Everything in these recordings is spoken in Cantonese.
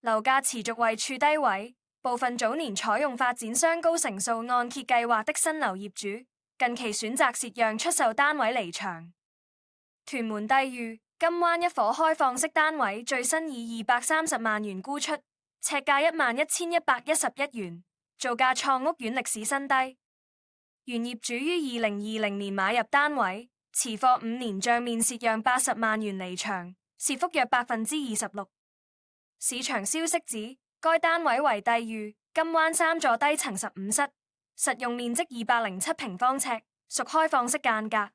樓價持續位處低位，部分早年採用發展商高成數按揭計劃的新樓業主，近期選擇蝕讓出售單位離場。屯門帝寓金灣一伙開放式單位最新以230萬元沽出，尺價11,111元，造價創屋苑歷史新低。原業主於2020年買入單位，持貨5年賬面蝕讓80萬元離場，蝕幅約26%。市場消息指，該單位為帝寓金灣3座低層15室，實用面積207平方尺，屬開放式間隔。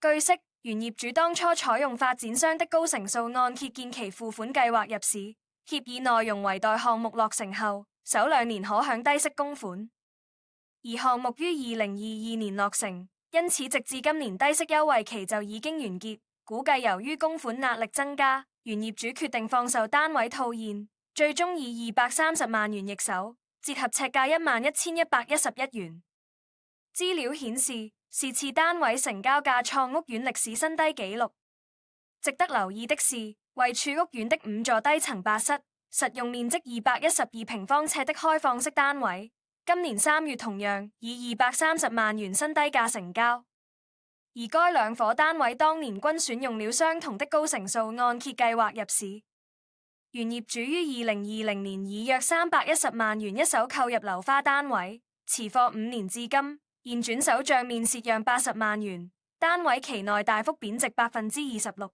據悉，原業主當初採用發展商的高成數按揭建期付款計劃入市，協議內容為待項目落成後，首2年可享低息供款。而項目於2022年落成，因此直至今年低息優惠期就已經完結。估計由於供款壓力增加，原業主決定放售單位套現，最終以230萬元易手，折合尺價11,111元。資料顯示，是次單位成交價創屋苑歷史新低紀錄。值得留意的是，位處屋苑的5座低層8室，實用面積212平方尺的開放式單位，今年3月同樣以230萬元新低價成交。而該2伙單位當年均選用了相同的高成數按揭計劃入市。原業主於2020年以約310萬元一手購入樓花單位，持貨5年至今，現轉手賬面蝕讓80萬元，單位期內大幅貶值26%。